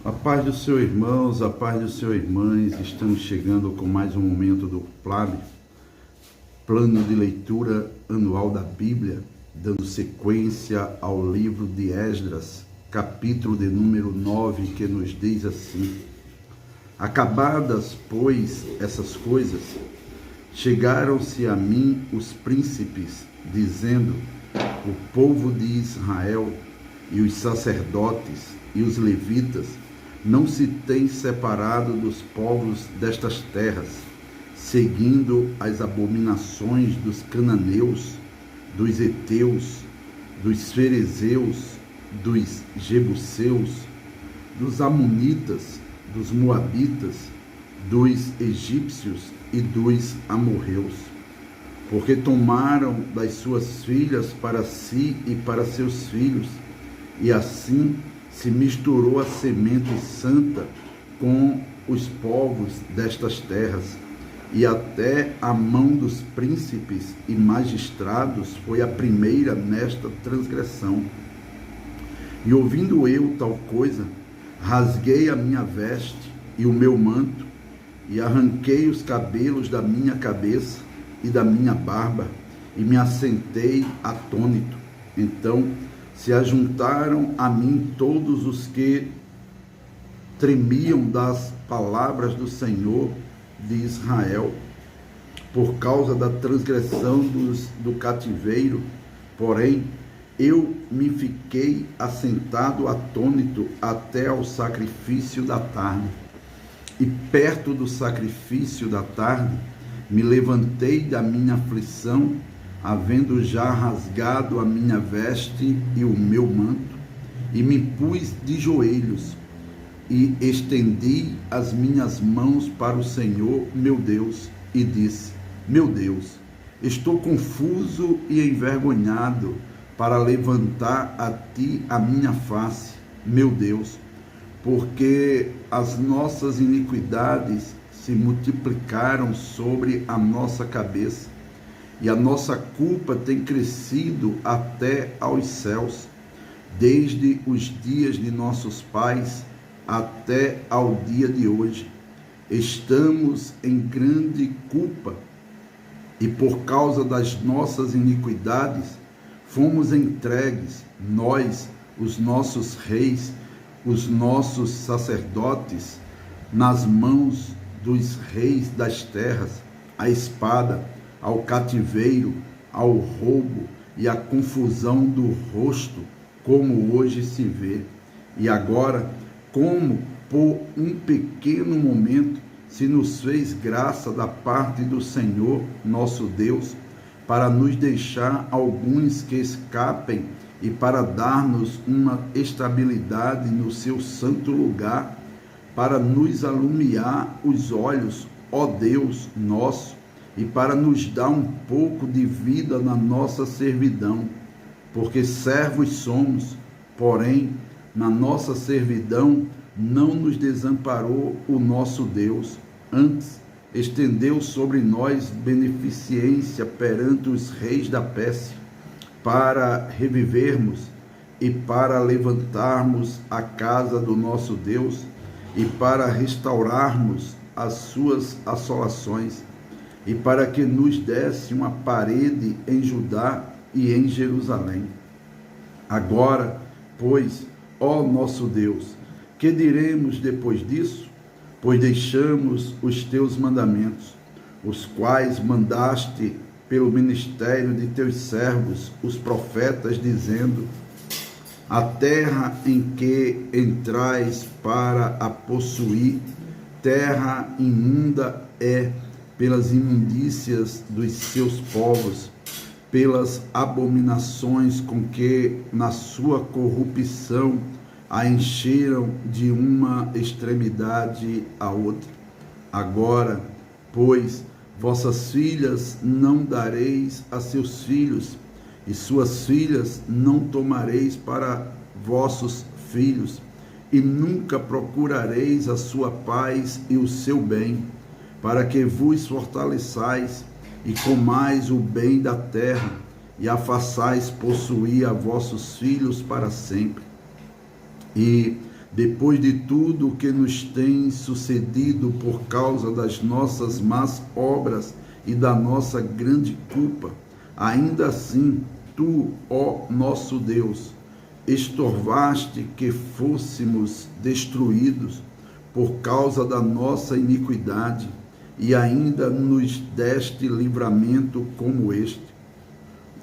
A paz do Senhor, irmãos, a paz do Senhor, irmãs. Estamos chegando com mais um momento do plano de leitura anual da Bíblia, dando sequência ao livro de Esdras, capítulo de número 9, que nos diz assim: Acabadas, pois, essas coisas, chegaram-se a mim os príncipes, dizendo: o povo de Israel e os sacerdotes e os levitas não se têm separado dos povos destas terras, seguindo as abominações dos cananeus, dos heteus, dos ferezeus, dos jebuseus, dos amonitas, dos moabitas, dos egípcios e dos amorreus, porque tomaram das suas filhas para si e para seus filhos, e assim se misturou a semente santa com os povos destas terras, e até a mão dos príncipes e magistrados foi a primeira nesta transgressão. E ouvindo eu tal coisa, rasguei a minha veste e o meu manto, e arranquei os cabelos da minha cabeça e da minha barba, e me assentei atônito. Então se ajuntaram a mim todos os que tremiam das palavras do Senhor de Israel, por causa da transgressão do cativeiro. Porém, eu me fiquei assentado atônito até ao sacrifício da tarde. E perto do sacrifício da tarde, me levantei da minha aflição, havendo já rasgado a minha veste e o meu manto, e me pus de joelhos, e estendi as minhas mãos para o Senhor, meu Deus, e disse: meu Deus, estou confuso e envergonhado para levantar a ti a minha face, meu Deus, porque as nossas iniquidades se multiplicaram sobre a nossa cabeça, e a nossa culpa tem crescido até aos céus, desde os dias de nossos pais até ao dia de hoje. Estamos em grande culpa, e por causa das nossas iniquidades fomos entregues, nós, os nossos reis, os nossos sacerdotes, nas mãos dos reis das terras, à espada, ao cativeiro, ao roubo e à confusão do rosto, como hoje se vê. E agora, como por um pequeno momento se nos fez graça da parte do Senhor, nosso Deus, para nos deixar alguns que escapem e para dar-nos uma estabilidade no seu santo lugar, para nos alumiar os olhos, ó Deus nosso, e para nos dar um pouco de vida na nossa servidão, porque servos somos, porém, na nossa servidão não nos desamparou o nosso Deus, antes estendeu sobre nós beneficência perante os reis da Pérsia, para revivermos e para levantarmos a casa do nosso Deus, e para restaurarmos as suas assolações, e para que nos desse uma parede em Judá e em Jerusalém. Agora, pois, ó nosso Deus, que diremos depois disso? Pois deixamos os teus mandamentos, os quais mandaste pelo ministério de teus servos, os profetas, dizendo: a terra em que entrais para a possuir, terra imunda é, pelas imundícias dos seus povos, pelas abominações com que na sua corrupção a encheram de uma extremidade à outra. Agora, pois, vossas filhas não dareis a seus filhos, e suas filhas não tomareis para vossos filhos, e nunca procurareis a sua paz e o seu bem, para que vos fortaleçais e comais o bem da terra, e a façais possuir a vossos filhos para sempre. E depois de tudo o que nos tem sucedido por causa das nossas más obras e da nossa grande culpa, ainda assim, tu, ó nosso Deus, estorvaste que fôssemos destruídos por causa da nossa iniquidade, e ainda nos deste livramento como este.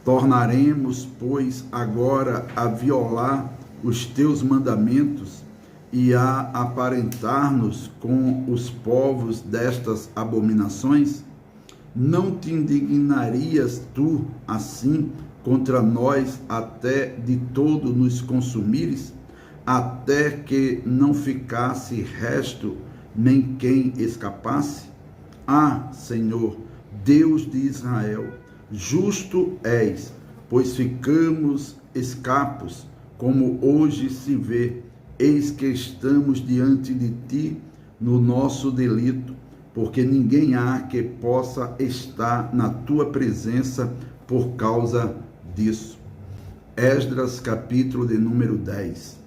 Tornaremos, pois, agora a violar os teus mandamentos e a aparentar-nos com os povos destas abominações? Não te indignarias tu, assim, contra nós, até de todo nos consumires, até que não ficasse resto nem quem escapasse? Ah, Senhor, Deus de Israel, justo és, pois ficamos escapos, como hoje se vê. Eis que estamos diante de ti no nosso delito, porque ninguém há que possa estar na tua presença por causa disso. Esdras, capítulo de número 10.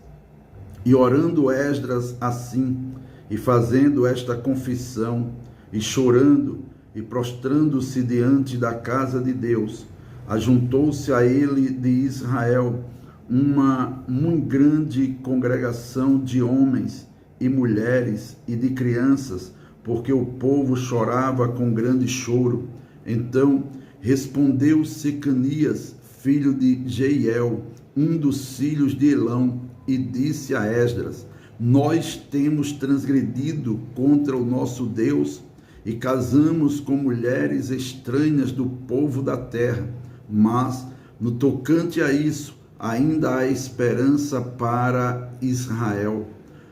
E orando Esdras assim, e fazendo esta confissão, e chorando, e prostrando-se diante da casa de Deus, ajuntou-se a ele de Israel uma muito grande congregação de homens e mulheres e de crianças, porque o povo chorava com grande choro. Então respondeu Secanias, filho de Jeiel, um dos filhos de Elão, e disse a Esdras: nós temos transgredido contra o nosso Deus e casamos com mulheres estranhas do povo da terra, mas no tocante a isso ainda há esperança para Israel.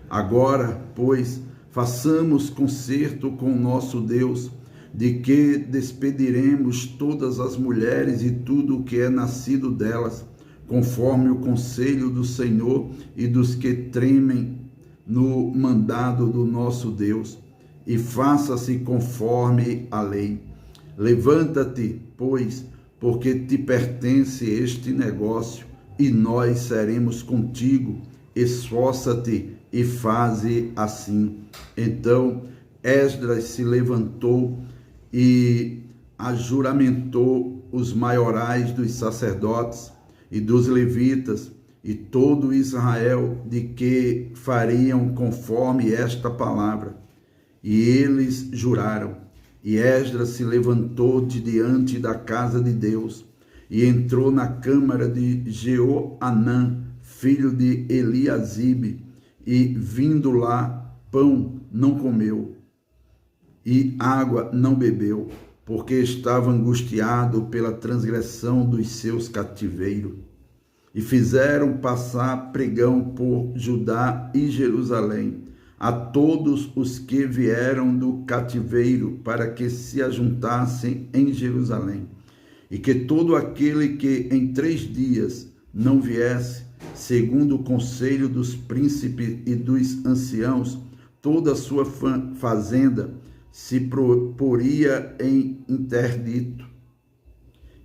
Agora, pois, façamos concerto com o nosso Deus, de que despediremos todas as mulheres e tudo o que é nascido delas, conforme o conselho do Senhor e dos que tremem no mandado do nosso Deus, e faça-se conforme a lei. Levanta-te, pois, porque te pertence este negócio, e nós seremos contigo. Esforça-te e faze assim. Então Esdras se levantou e ajuramentou os maiorais dos sacerdotes e dos levitas e todo Israel, de que fariam conforme esta palavra. E eles juraram. E Esdras se levantou de diante da casa de Deus e entrou na câmara de Jeoanã, filho de Eliasibe, e vindo lá, pão não comeu e água não bebeu, porque estava angustiado pela transgressão dos seus cativeiros. E fizeram passar pregão por Judá e Jerusalém a todos os que vieram do cativeiro, para que se ajuntassem em Jerusalém, e que todo aquele que em 3 dias não viesse, segundo o conselho dos príncipes e dos anciãos, toda a sua fazenda se poria em interdito,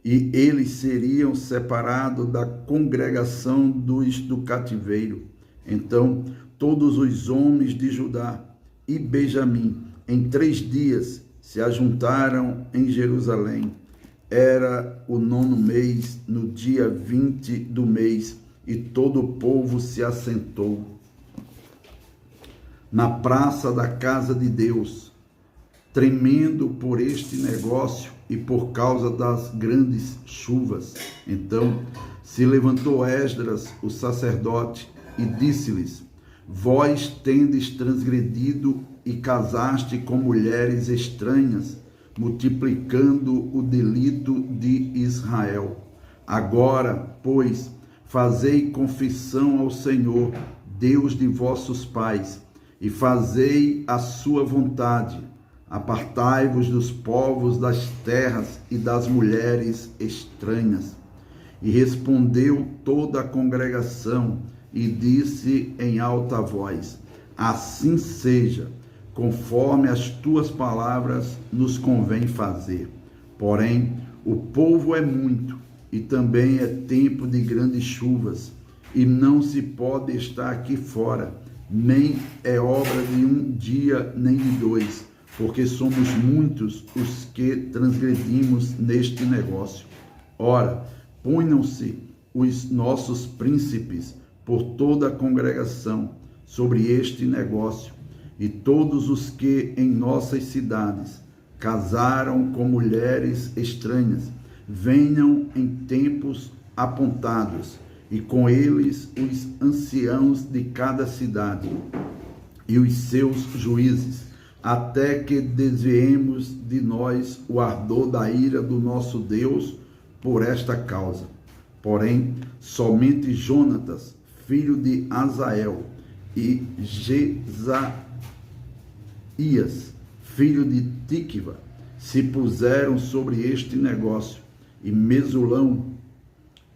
e eles seriam separados da congregação do cativeiro. Então todos os homens de Judá e Benjamim, em 3 dias, se ajuntaram em Jerusalém. Era o 9º mês, no dia 20 do mês, e todo o povo se assentou na praça da casa de Deus, tremendo por este negócio e por causa das grandes chuvas. Então se levantou Esdras, o sacerdote, e disse-lhes: vós tendes transgredido e casaste com mulheres estranhas, multiplicando o delito de Israel. Agora, pois, fazei confissão ao Senhor, Deus de vossos pais, e fazei a sua vontade. Apartai-vos dos povos das terras e das mulheres estranhas. E respondeu toda a congregação e disse em alta voz: assim seja, conforme as tuas palavras nos convém fazer. Porém, o povo é muito, e também é tempo de grandes chuvas, e não se pode estar aqui fora, nem é obra de um dia nem de dois, porque somos muitos os que transgredimos neste negócio. Ora, ponham-se os nossos príncipes por toda a congregação sobre este negócio, e todos os que em nossas cidades casaram com mulheres estranhas, venham em tempos apontados, e com eles os anciãos de cada cidade e os seus juízes, até que desviemos de nós o ardor da ira do nosso Deus por esta causa. Porém, somente Jonatas, filho de Azael, e Jesaías, filho de Tiquva, se puseram sobre este negócio, e Mesulão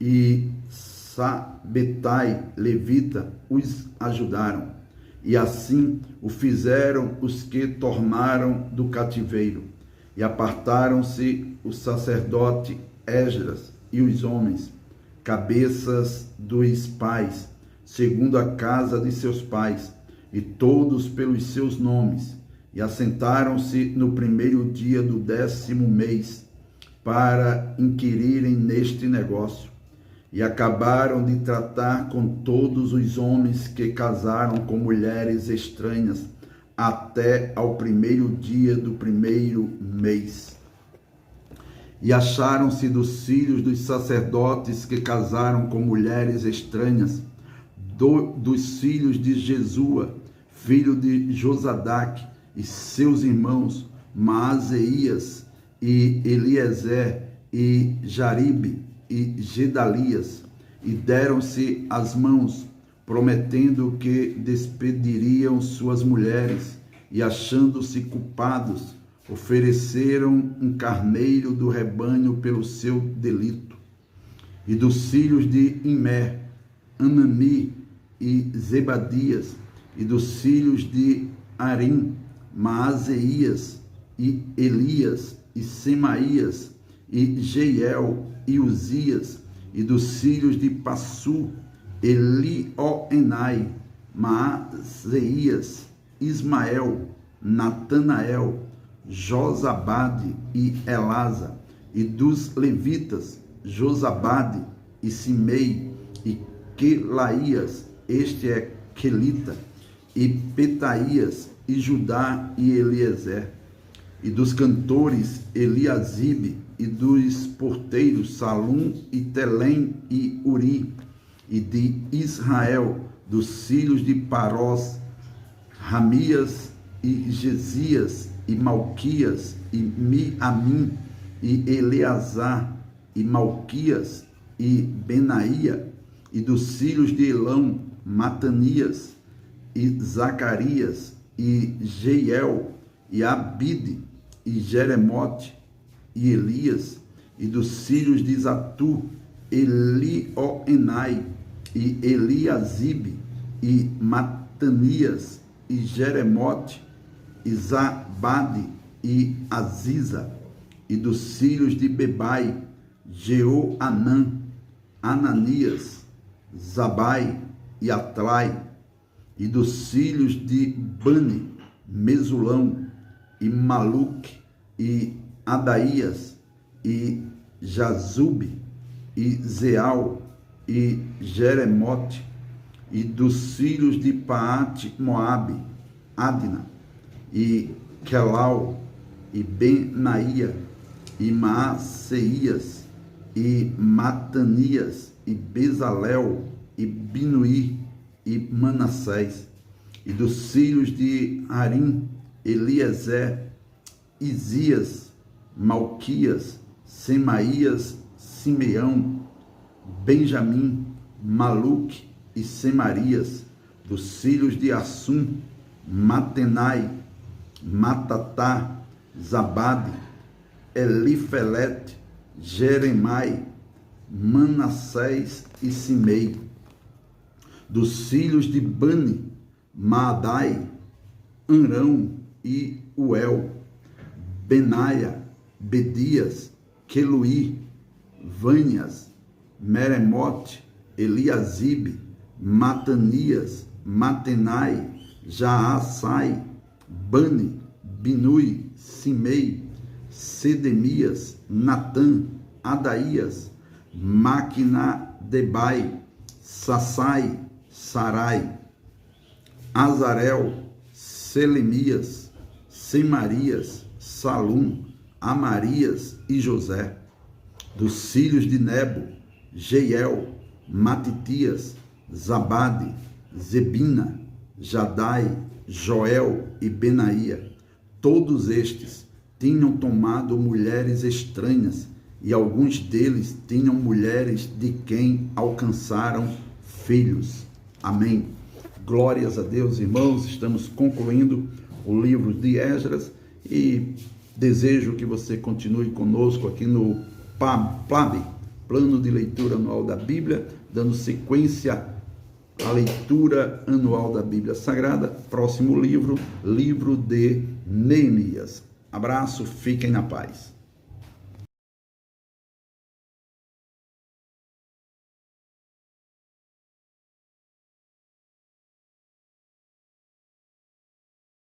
e Sabetai, levita, os ajudaram. E assim o fizeram os que tornaram do cativeiro. E apartaram-se o sacerdote Esdras e os homens, cabeças dos pais, segundo a casa de seus pais, e todos pelos seus nomes, e assentaram-se no primeiro dia do 10º mês, para inquirirem neste negócio. E acabaram de tratar com todos os homens que casaram com mulheres estranhas, até ao primeiro dia do primeiro mês. E acharam-se dos filhos dos sacerdotes que casaram com mulheres estranhas, dos filhos de Jesua, filho de Josadaque, e seus irmãos Maazéias, e Eliezer, e Jaribe, e Gedalias, e deram-se as mãos, prometendo que despediriam suas mulheres, e achando-se culpados, ofereceram um carneiro do rebanho pelo seu delito. E dos filhos de Imer, Anani e Zebadias, e dos filhos de Arim, Maazéias, e Elias, e Semaías, e Jeiel, e Uzias, e dos filhos de Passu, Elioenai, Maazéias, Ismael, Natanael, Josabade e Elasa, e dos levitas, Josabade e Simei, e Quelaías, este é Quelita, e Petaías, e Judá e Eliezer, e dos cantores Eliasibe, e dos porteiros Salum e Telém e Uri, e de Israel, dos filhos de Parós, Ramias e Gesias, e Malquias, e Miamim, e Eleazar, e Malquias, e Benaía, e dos filhos de Elão, Matanias, e Zacarias, e Jeiel, e Abide, e Jeremote, e Elias, e dos filhos de Zatu, Elioenai, e Eliasibe, e Matanias, e Jeremote, e Zabade, e Aziza, e dos filhos de Bebai, Jeoanã, Ananias, Zabai e Atlai, e dos filhos de Bani, Mesulão, e Maluque, e Adaías, e Jazube, e Zeal, e Jeremote, e dos filhos de Paate Moabe, Adna, e Quelau, e Benaía, e Maaceias, e Matanias, e Bezalel, e Binuí, e Manassés, e dos filhos de Arim, Eliezer, Isias, Malquias, Semaías, Simeão, Benjamim, Maluque e Semarias, dos filhos de Assum, Matenai, Matatá, Zabade, Elifelete, Jeremai, Manassés e Simei, dos filhos de Bani, Maadai, Anrão e Uel, Benaia, Bedias, Queluí, Vânias, Meremote, Eliasibe, Matanias Matenai, Jaassai, Bani, Binui, Simei, Sedemias, Natã, Adaías, Maquinadebai, Sassai, Sarai, Azarel, Selemias, Semarias, Salum, Amarias e José. Dos filhos de Nebo, Jeiel, Matitias, Zabade, Zebina, Jadai, Joel e Benaía. Todos estes tinham tomado mulheres estranhas, e alguns deles tinham mulheres de quem alcançaram filhos. Amém. Glórias a Deus, irmãos. Estamos concluindo o livro de Esdras e desejo que você continue conosco aqui no PLAB, Plano de Leitura Anual da Bíblia, dando sequência à leitura anual da Bíblia Sagrada. Próximo livro, livro de Neemias. Abraço, fiquem na paz.